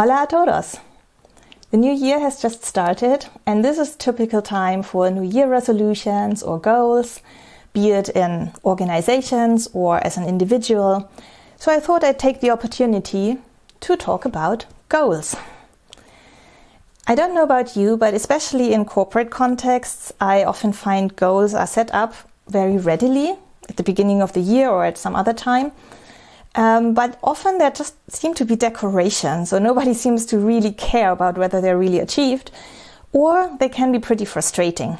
Hola a todos! The new year has just started, and this is typical time for New Year resolutions or goals, be it in organizations or as an individual. So I thought I'd take the opportunity to talk about goals. I don't know about you, but especially in corporate contexts, I often find goals are set up very readily at the beginning of the year or at some other time. But often there just seem to be decorations, so nobody seems to really care about whether they're really achieved, or they can be pretty frustrating.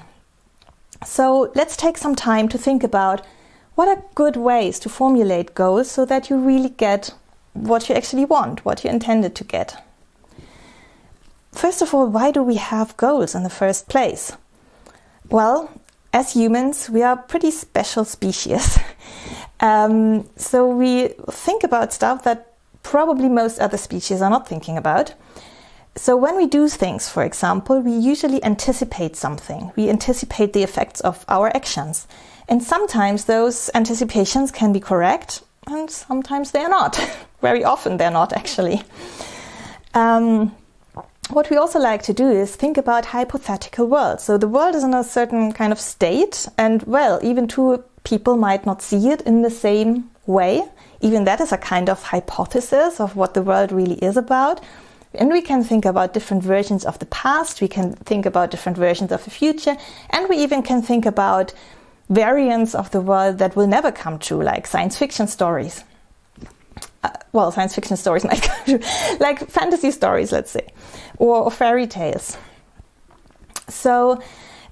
So let's take some time to think about what are good ways to formulate goals so that you really get what you actually want, what you intended to get. First of all, why do we have goals in the first place? Well, as humans, we are a pretty special species. So we think about stuff that probably most other species are not thinking about. So when we do things, for example, we usually anticipate something. We anticipate the effects of our actions. And sometimes those anticipations can be correct, and sometimes they are not. Very often they're not, actually. What we also like to do is think about hypothetical worlds. So the world is in a certain kind of state, and well, even two people might not see it in the same way. Even that is a kind of hypothesis of what the world really is about. And we can think about different versions of the past, we can think about different versions of the future, and we even can think about variants of the world that will never come true, like science fiction stories. Science fiction stories might come true, like fantasy stories, let's say, or fairy tales. So,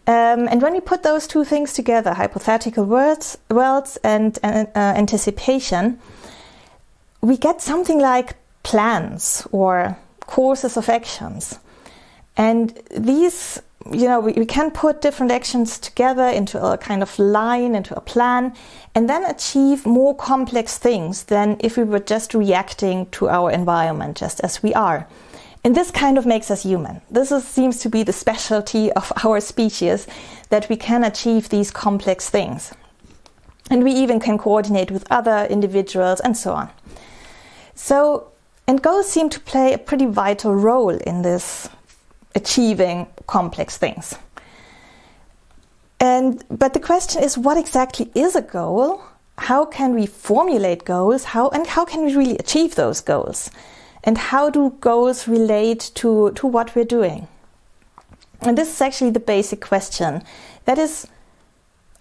and when we put those two things together, hypothetical worlds and anticipation, we get something like plans or courses of actions. And these, we can put different actions together into a kind of line, into a plan, and then achieve more complex things than if we were just reacting to our environment, just as we are. And this kind of makes us human. This seems to be the specialty of our species, that we can achieve these complex things. And we even can coordinate with other individuals and so on. So, and goals seem to play a pretty vital role in this achieving complex things. But the question is, what exactly is a goal? How can we formulate goals? How can we really achieve those goals? And how do goals relate to what we're doing? And this is actually the basic question that is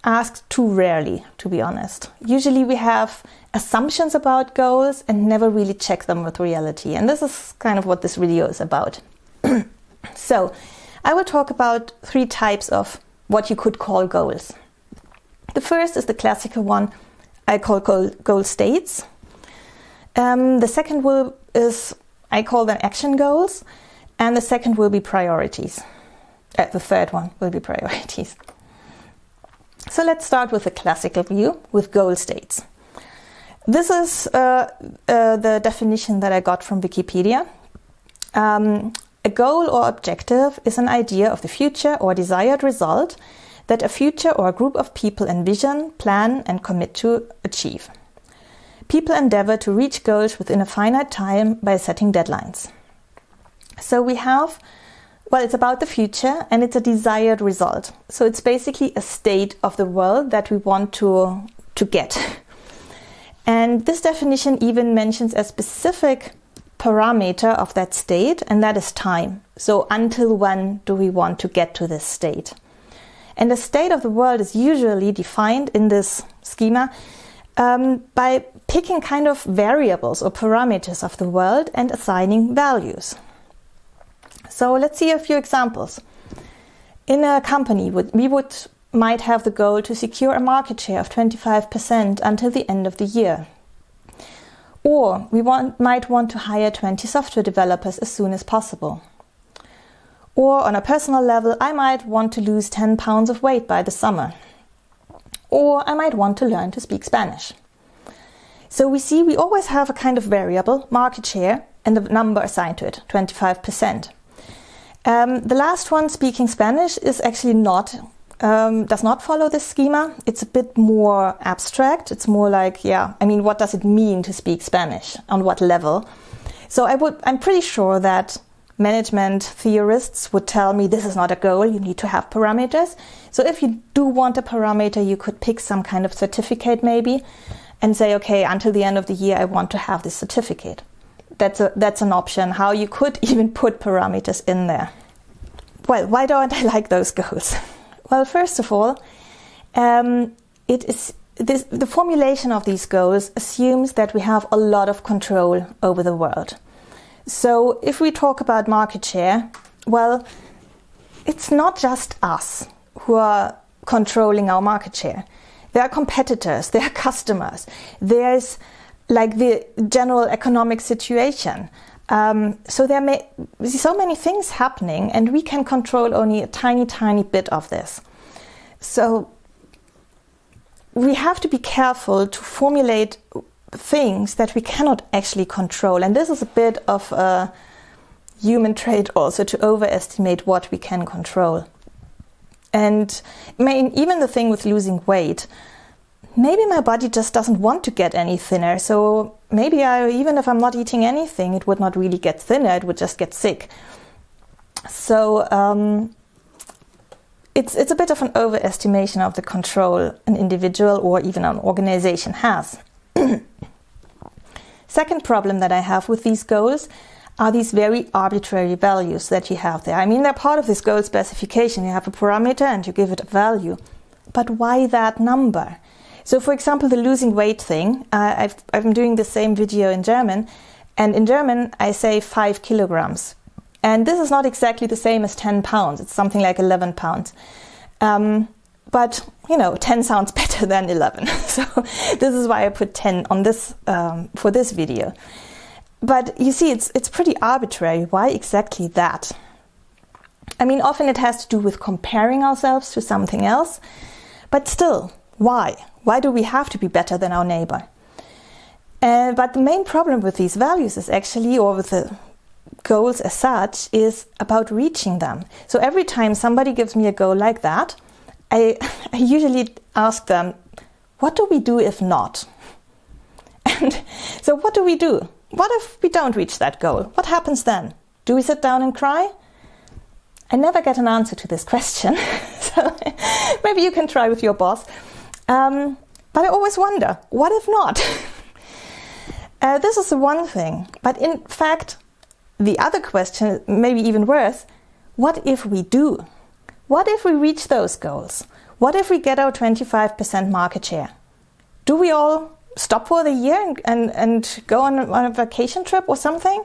asked too rarely, to be honest. Usually we have assumptions about goals and never really check them with reality. And this is kind of what this video is about. So I will talk about 3 types of what you could call goals. The first is the classical one I call goal states. The second I call them action goals, and the second will be priorities. The third one will be priorities. So let's start with the classical view, with goal states. This is the definition that I got from Wikipedia. A goal or objective is an idea of the future or desired result that a future or a group of people envision, plan, and commit to achieve. People endeavor to reach goals within a finite time by setting deadlines. So we have, it's about the future and it's a desired result. So it's basically a state of the world that we want to get. And this definition even mentions a specific parameter of that state, and that is time. So until when do we want to get to this state? And the state of the world is usually defined in this schema by picking kind of variables or parameters of the world and assigning values. So let's see a few examples. In a company, we might have the goal to secure a market share of 25% until the end of the year. Or we might want to hire 20 software developers as soon as possible. Or on a personal level, I might want to lose 10 pounds of weight by the summer. Or I might want to learn to speak Spanish. So we see we always have a kind of variable, market share, and the number assigned to it, 25%. The last one, speaking Spanish, is actually does not follow this schema. It's a bit more abstract. It's more like, what does it mean to speak Spanish? On what level? So I'm pretty sure that management theorists would tell me this is not a goal, you need to have parameters. So if you do want a parameter, you could pick some kind of certificate maybe and say, okay, until the end of the year, I want to have this certificate. That's an option, how you could even put parameters in there. Well, why don't I like those goals? Well, first of all, the formulation of these goals assumes that we have a lot of control over the world. So if we talk about market share, well, it's not just us who are controlling our market share. There are competitors, there are customers, there's like the general economic situation. So there may be so many things happening, and we can control only a tiny, tiny bit of this. So we have to be careful to formulate things that we cannot actually control. And this is a bit of a human trait also, to overestimate what we can control. And I mean, even the thing with losing weight, maybe my body just doesn't want to get any thinner. So maybe even if I'm not eating anything, it would not really get thinner, it would just get sick. So it's a bit of an overestimation of the control an individual or even an organization has. Second problem that I have with these goals are these very arbitrary values that you have there. I mean, they're part of this goal specification. You have a parameter and you give it a value. But why that number? So, for example, the losing weight thing, I'm doing the same video in German. And in German, I say 5 kilograms. And this is not exactly the same as 10 pounds. It's something like 11 pounds. But, 10 sounds better than 11. So this is why I put 10 on this for this video. But you see, it's pretty arbitrary. Why exactly that? I mean, often it has to do with comparing ourselves to something else. But still, why? Why do we have to be better than our neighbor? But the main problem with these values is actually, or with the goals as such, is about reaching them. So every time somebody gives me a goal like that, I usually ask them, what do we do if not? And so what do we do? What if we don't reach that goal? What happens then? Do we sit down and cry? I never get an answer to this question. So maybe you can try with your boss. But I always wonder, what if not? This is the one thing. But in fact, the other question, maybe even worse, what if we do? What if we reach those goals? What if we get our 25% market share? Do we all stop for the year and go on a vacation trip or something?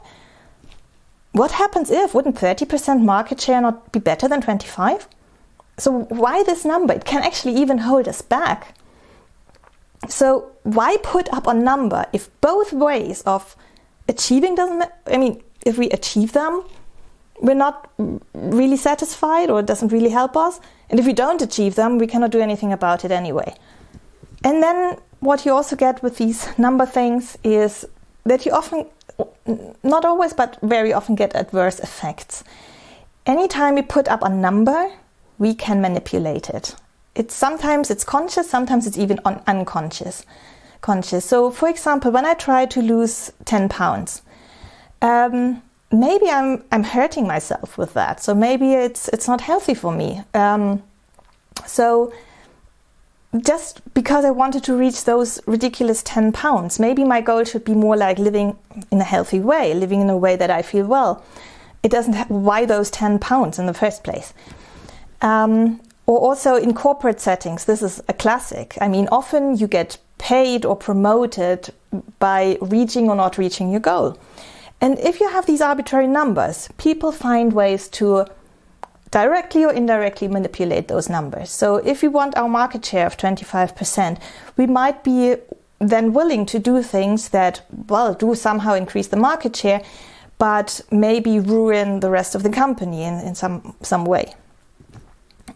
What happens if? Wouldn't 30% market share not be better than 25? So why this number? It can actually even hold us back. So why put up a number if both ways of achieving if we achieve them, we're not really satisfied, or it doesn't really help us. And if we don't achieve them, we cannot do anything about it anyway. And then what you also get with these number things is that you often, not always, but very often get adverse effects. Anytime we put up a number, we can manipulate it. Sometimes it's conscious, sometimes it's even unconscious. So, for example, when I try to lose 10 pounds, maybe I'm hurting myself with that. So maybe it's not healthy for me. So just because I wanted to reach those ridiculous 10 pounds, maybe my goal should be more like living in a healthy way, living in a way that I feel well. It doesn't have, why those 10 pounds in the first place? Or also in corporate settings, this is a classic. I mean, often you get paid or promoted by reaching or not reaching your goal. And if you have these arbitrary numbers, people find ways to directly or indirectly manipulate those numbers. So if we want our market share of 25%, we might be then willing to do things that, do somehow increase the market share, but maybe ruin the rest of the company in some way.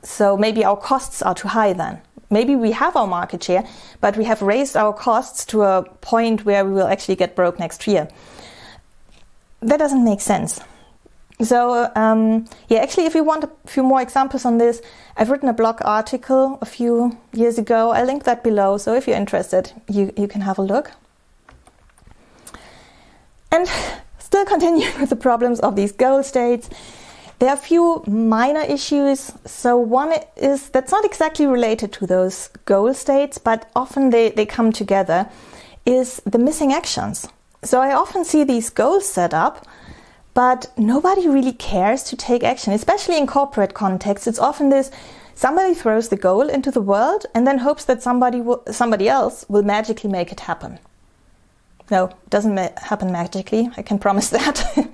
So maybe our costs are too high then. Maybe we have our market share, but we have raised our costs to a point where we will actually get broke next year. That doesn't make sense. So, actually, if you want a few more examples on this, I've written a blog article a few years ago. I'll link that below. So if you're interested, you can have a look. And still continuing with the problems of these goal states, there are a few minor issues. So one is that's not exactly related to those goal states, but often they come together, is the missing actions. So I often see these goals set up, but nobody really cares to take action, especially in corporate contexts. It's often this, somebody throws the goal into the world and then hopes that somebody else will magically make it happen. No, it doesn't happen magically, I can promise that.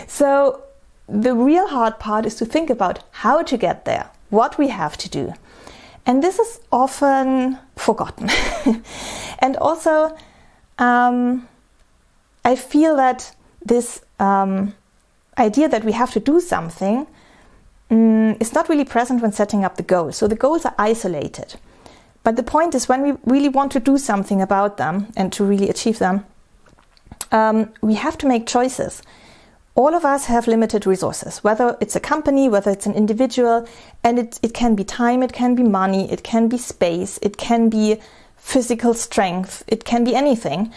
So the real hard part is to think about how to get there, what we have to do. And this is often forgotten. And also, I feel that this idea that we have to do something is not really present when setting up the goals. So the goals are isolated. But the point is, when we really want to do something about them and to really achieve them, we have to make choices. All of us have limited resources, whether it's a company, whether it's an individual, and it can be time, it can be money, it can be space, it can be physical strength, it can be anything.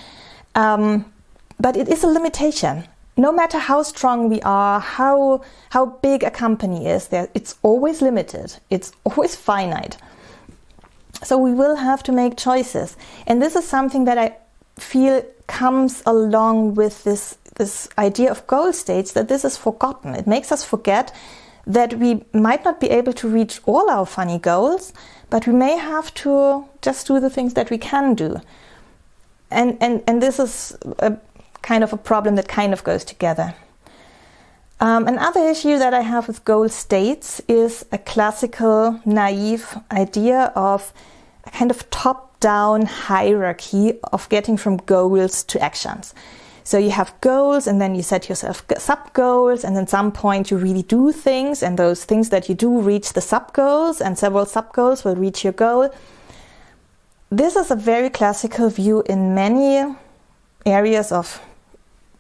But it is a limitation. No matter how strong we are, how big a company is, it's always limited. It's always finite. So we will have to make choices. And this is something that I feel comes along with this idea of goal states, that this is forgotten. It makes us forget that we might not be able to reach all our funny goals, but we may have to just do the things that we can do. And this is a kind of a problem that kind of goes together. Another issue that I have with goal states is a classical, naive idea of a kind of top-down hierarchy of getting from goals to actions. So you have goals, and then you set yourself sub-goals, and at some point you really do things, and those things that you do reach the sub-goals, and several sub-goals will reach your goal. This is a very classical view in many areas of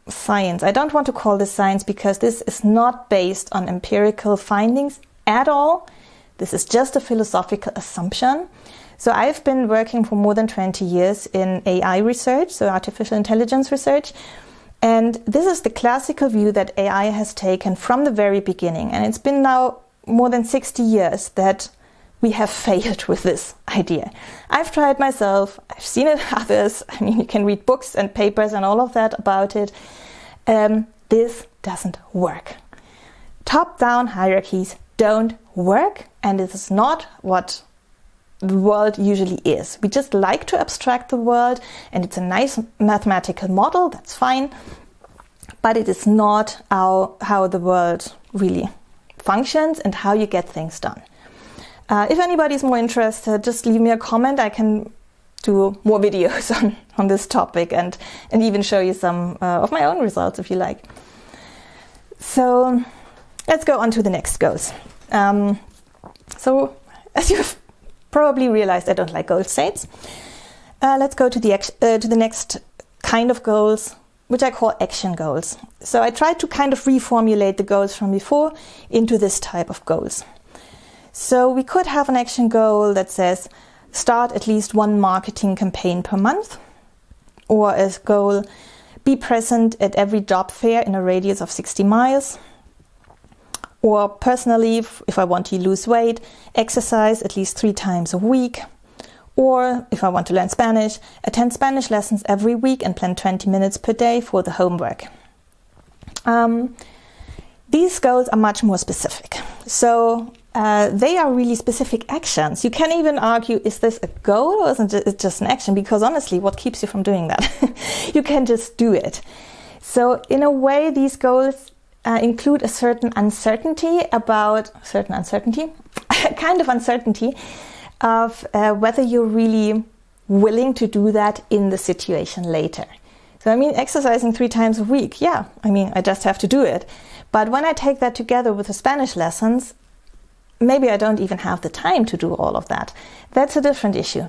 science. I don't want to call this science because this is not based on empirical findings at all. This is just a philosophical assumption. So I've been working for more than 20 years in AI research, so artificial intelligence research. And this is the classical view that AI has taken from the very beginning. And it's been now more than 60 years that we have failed with this idea. I've tried myself, I've seen it others. I mean, you can read books and papers and all of that about it. This doesn't work. Top-down hierarchies don't work, and it is not what the world usually is. We just like to abstract the world, and it's a nice mathematical model, that's fine, but it is not how the world really functions and how you get things done. If anybody's more interested, just leave me a comment. I can do more videos on this topic and even show you some of my own results if you like. So let's go on to the next goals. So as you've probably realized, I don't like goal states. Let's go to the next kind of goals, which I call action goals. So I tried to kind of reformulate the goals from before into this type of goals. So we could have an action goal that says start at least one marketing campaign per month, or a goal be present at every job fair in a radius of 60 miles. Or personally, if I want to lose weight, exercise at least 3 times a week. Or if I want to learn Spanish, attend Spanish lessons every week and plan 20 minutes per day for the homework. These goals are much more specific. So they are really specific actions. You can even argue, is this a goal or isn't it just an action? Because honestly, what keeps you from doing that? You can just do it. So in a way, these goals include a certain uncertainty, kind of uncertainty of whether you're really willing to do that in the situation later. So I mean, exercising 3 times a week, yeah, I mean, I just have to do it. But when I take that together with the Spanish lessons, maybe I don't even have the time to do all of that. That's a different issue.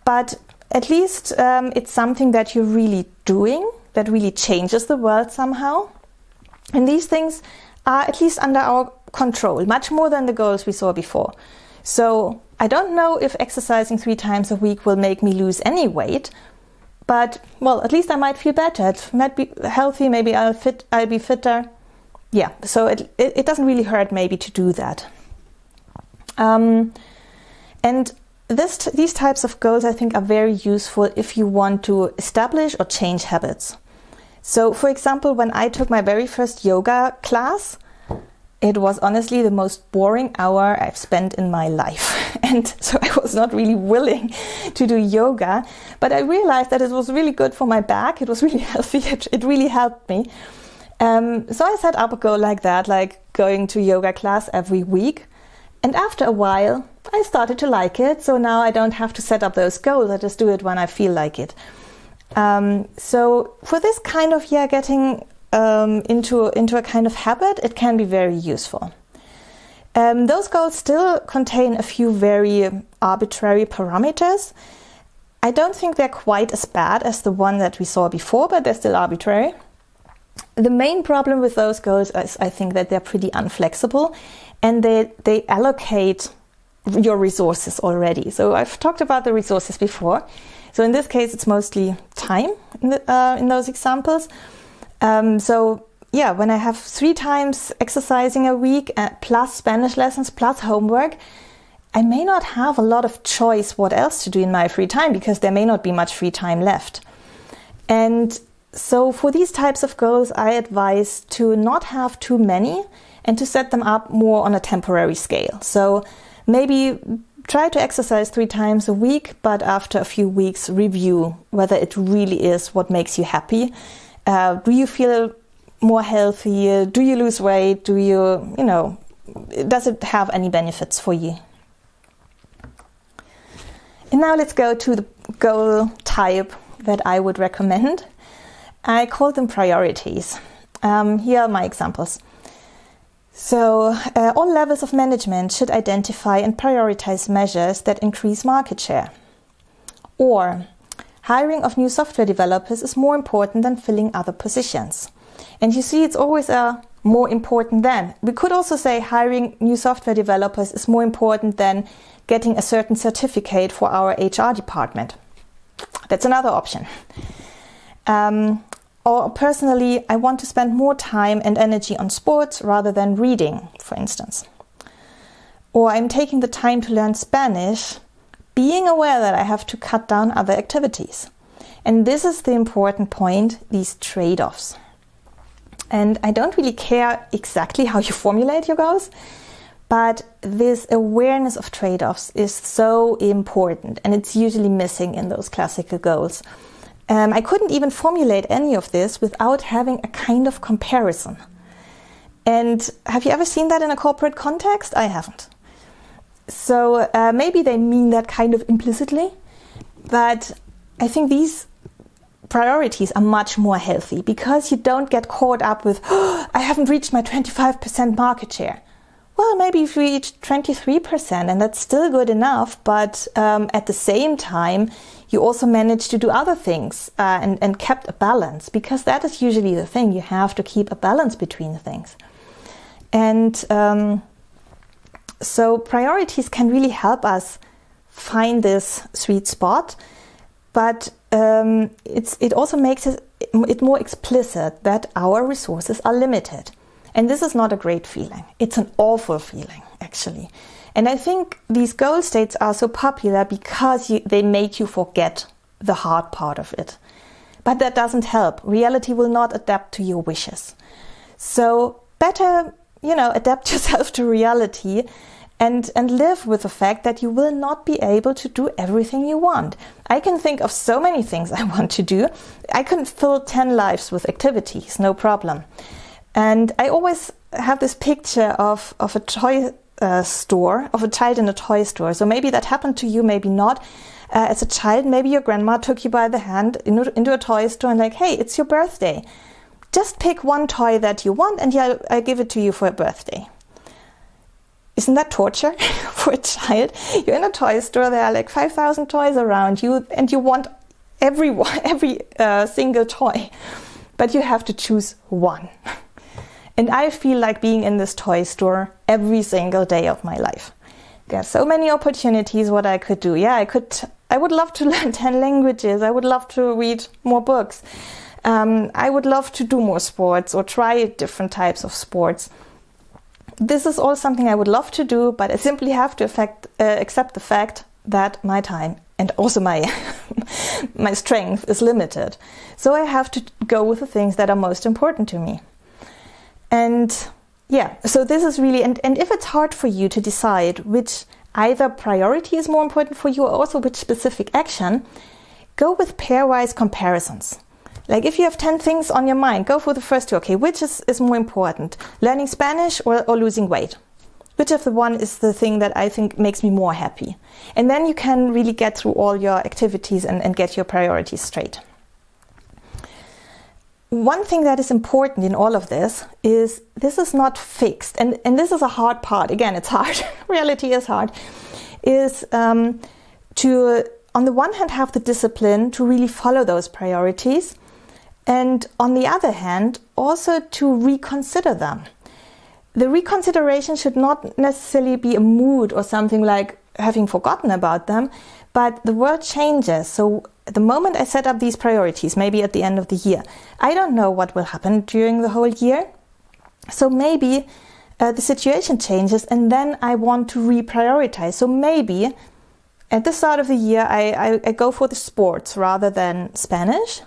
But at least it's something that you're really doing, that really changes the world somehow. And these things are at least under our control, much more than the goals we saw before. So I don't know if exercising 3 times a week will make me lose any weight, But, well, at least I might feel better. It might be healthy. Maybe I'll be fitter. Yeah, so it doesn't really hurt maybe to do that. And these types of goals, I think, are very useful if you want to establish or change habits. So, for example, when I took my very first yoga class, it was honestly the most boring hour I've spent in my life. And so I was not really willing to do yoga, but I realized that it was really good for my back. It was really healthy. It really helped me. So I set up a goal like that, like going to yoga class every week. And after a while, I started to like it. So now I don't have to set up those goals. I just do it when I feel like it. So for this kind of, getting into a kind of habit, it can be very useful. Those goals still contain a few very arbitrary parameters. I don't think they're quite as bad as the one that we saw before, but they're still arbitrary. The main problem with those goals is, I think, that they're pretty unflexible and they allocate your resources already. So I've talked about the resources before. So in this case, it's mostly time in those examples. When I have 3 times exercising a week plus Spanish lessons plus homework, I may not have a lot of choice what else to do in my free time because there may not be much free time left. And so for these types of goals, I advise to not have too many and to set them up more on a temporary scale. So maybe try to exercise 3 times a week, but after a few weeks review whether it really is what makes you happy. Do you feel more healthy? Do you lose weight? Does it have any benefits for you? And now let's go to the goal type that I would recommend. I call them priorities. Here are my examples. So all levels of management should identify and prioritize measures that increase market share. Or hiring of new software developers is more important than filling other positions. And you see, it's always a more important than. We could also say hiring new software developers is more important than getting a certain certificate for our HR department. That's another option. Or personally, I want to spend more time and energy on sports rather than reading, for instance. Or I'm taking the time to learn Spanish, being aware that I have to cut down other activities. And this is the important point, these trade-offs. And I don't really care exactly how you formulate your goals, but this awareness of trade-offs is so important, and it's usually missing in those classical goals. I couldn't even formulate any of this without having a kind of comparison. And have you ever seen that in a corporate context? I haven't. So maybe they mean that kind of implicitly, but I think these priorities are much more healthy because you don't get caught up with, I haven't reached my 25% market share. Well, maybe you've reached 23% and that's still good enough, but at the same time, you also managed to do other things and kept a balance, because that is usually the thing. You have to keep a balance between the things. And so priorities can really help us find this sweet spot, but it also makes it more explicit that our resources are limited. And this is not a great feeling. It's an awful feeling, actually. And I think these goal states are so popular because they make you forget the hard part of it. But that doesn't help. Reality will not adapt to your wishes. So better, adapt yourself to reality and live with the fact that you will not be able to do everything you want. I can think of so many things I want to do. I can fill 10 lives with activities, no problem. And I always have this picture of a toy store, of a child in a toy store. So maybe that happened to you, maybe not. As a child, maybe your grandma took you by the hand into a toy store and like, hey, it's your birthday. Just pick one toy that you want and I'll give it to you for a birthday. Isn't that torture for a child? You're in a toy store, there are like 5,000 toys around you and you want every single toy, but you have to choose one. And I feel like being in this toy store every single day of my life. There are so many opportunities what I could do. Yeah, I could I would love to learn 10 languages. I would love to read more books. I would love to do more sports or try different types of sports. This is all something I would love to do, but I simply have to accept the fact that my time and also my my strength is limited. So I have to go with the things that are most important to me. And yeah, so this is really, and if it's hard for you to decide which either priority is more important for you or also which specific action, go with pairwise comparisons. Like if you have 10 things on your mind, go for the first two. Okay, which is more important? Learning Spanish or losing weight? Which of the one is the thing that I think makes me more happy? And then you can really get through all your activities and get your priorities straight. One thing that is important in all of this is not fixed. And this is a hard part. Again, it's hard. Reality is hard. Is to, on the one hand, have the discipline to really follow those priorities. And on the other hand, also to reconsider them. The reconsideration should not necessarily be a mood or something like having forgotten about them, but the world changes. So the moment I set up these priorities, maybe at the end of the year, I don't know what will happen during the whole year. So maybe the situation changes and then I want to reprioritize. So maybe at the start of the year, I go for the sports rather than Spanish.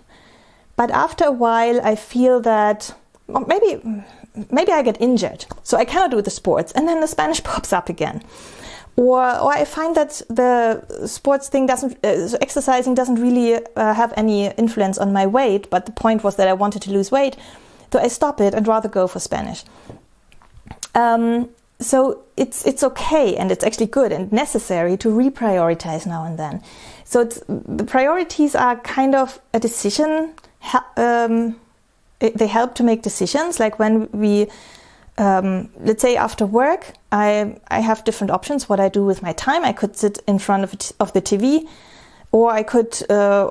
But after a while, I feel that maybe I get injured, so I cannot do the sports, and then the Spanish pops up again. Or I find that the sports thing exercising doesn't really have any influence on my weight, but the point was that I wanted to lose weight, so I stop it and rather go for Spanish. So it's okay, and it's actually good and necessary to reprioritize now and then. So the priorities are kind of a decision. They help to make decisions, like when we, let's say after work, I have different options what I do with my time. I could sit in front of the TV, or I could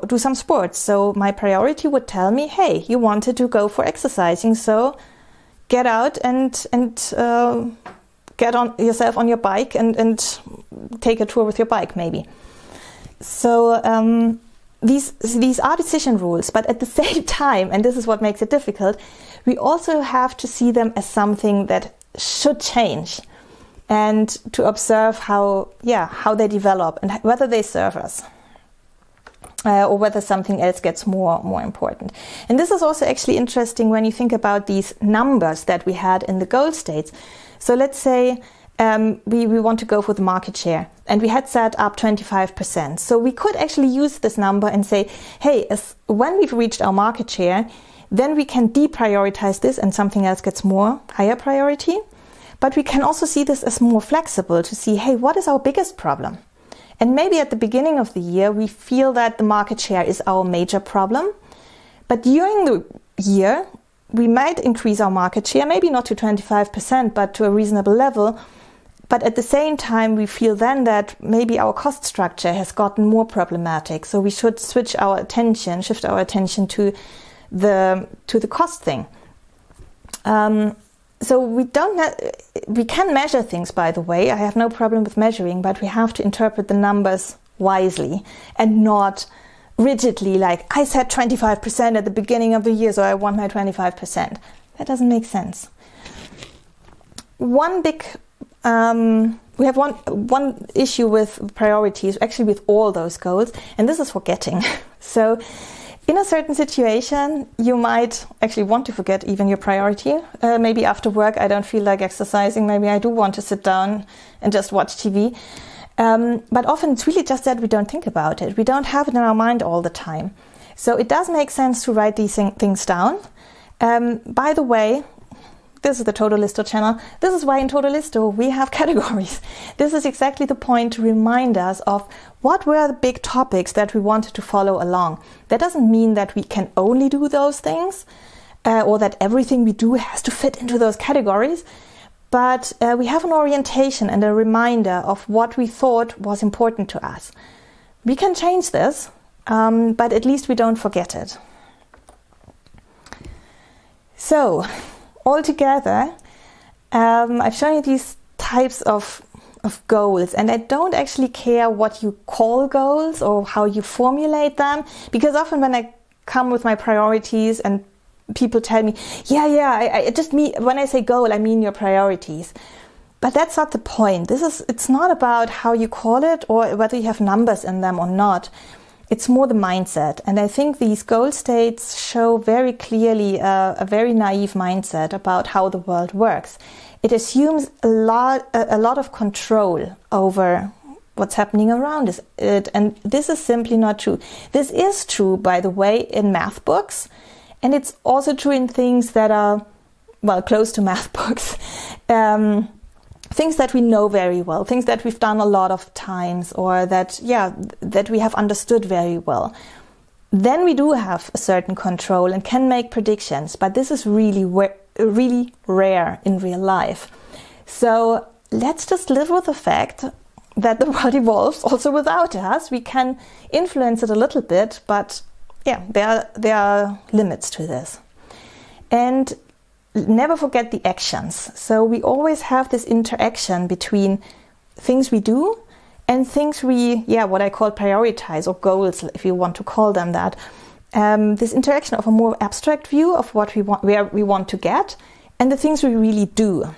do some sports. So my priority would tell me, hey, you wanted to go for exercising, so get out and get on yourself on your bike and take a tour with your bike maybe. So these are decision rules, but at the same time, and this is what makes it difficult, we also have to see them as something that should change and to observe how they develop and whether they serve us or whether something else gets more important. And this is also actually interesting when you think about these numbers that we had in the goal states. So let's say we want to go for the market share, and we had set up 25%. So we could actually use this number and say, hey, when we've reached our market share, then we can deprioritize this and something else gets more higher priority. But we can also see this as more flexible to see, hey, what is our biggest problem? And maybe at the beginning of the year, we feel that the market share is our major problem. But during the year, we might increase our market share, maybe not to 25%, but to a reasonable level. But at the same time, we feel then that maybe our cost structure has gotten more problematic. So we should shift our attention to the cost thing. So we can measure things, by the way. I have no problem with measuring, but we have to interpret the numbers wisely and not rigidly like, I said 25% at the beginning of the year, so I want my 25%. That doesn't make sense. We have one issue with priorities, actually with all those goals, and this is forgetting. So in a certain situation, you might actually want to forget even your priority. Maybe after work, I don't feel like exercising. Maybe I do want to sit down and just watch TV. But often it's really just that we don't think about it. We don't have it in our mind all the time. So it does make sense to write these things down. By the way, this is the todoListo channel. This is why in todoListo we have categories. This is exactly the point to remind us of what were the big topics that we wanted to follow along. That doesn't mean that we can only do those things or that everything we do has to fit into those categories. But we have an orientation and a reminder of what we thought was important to us. We can change this, but at least we don't forget it. So, altogether, I've shown you these types of of goals, and I don't actually care what you call goals or how you formulate them, because often when I come with my priorities and people tell me, I just mean, when I say goal, I mean your priorities. But that's not the point. It's not about how you call it or whether you have numbers in them or not. It's more the mindset. And I think these goal states show very clearly a very naive mindset about how the world works. It assumes a lot of control over what's happening around it. And this is simply not true. This is true, by the way, in math books. And it's also true in things that are, well, close to math books. Things that we know very well, things that we've done a lot of times, or that we have understood very well. Then we do have a certain control and can make predictions, but this is really rare in real life. So let's just live with the fact that the world evolves also without us. We can influence it a little bit, but there are limits to this. And never forget the actions. So we always have this interaction between things we do and things we, what I call prioritize, or goals, if you want to call them that. This interaction of a more abstract view of what we want, where we want to get, and the things we really do.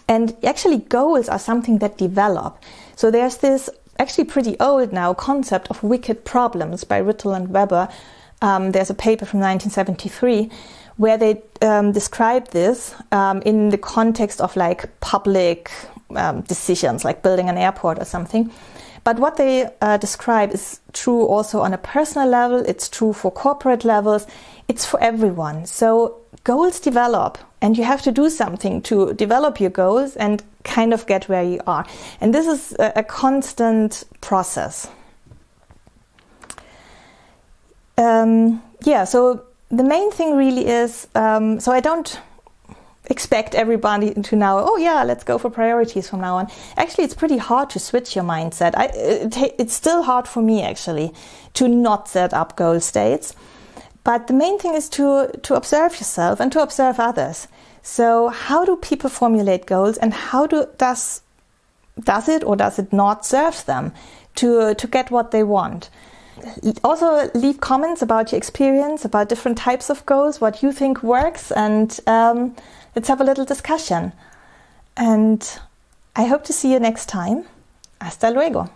And actually goals are something that develop. So there's this actually pretty old now concept of wicked problems by Rittel and Weber. There's a paper from 1973 where they describe this in the context of like public decisions, like building an airport or something. But what they describe is true also on a personal level. It's true for corporate levels. It's for everyone. So goals develop, and you have to do something to develop your goals and kind of get where you are. And this is a constant process. So the main thing really is, so I don't expect everybody to now, let's go for priorities from now on. Actually, it's pretty hard to switch your mindset. It's still hard for me, actually, to not set up goal states. But the main thing is to observe yourself and to observe others. So how do people formulate goals, and how does it or does it not serve them to get what they want? Also leave comments about your experience, about different types of goals, what you think works, and let's have a little discussion. And I hope to see you next time. Hasta luego.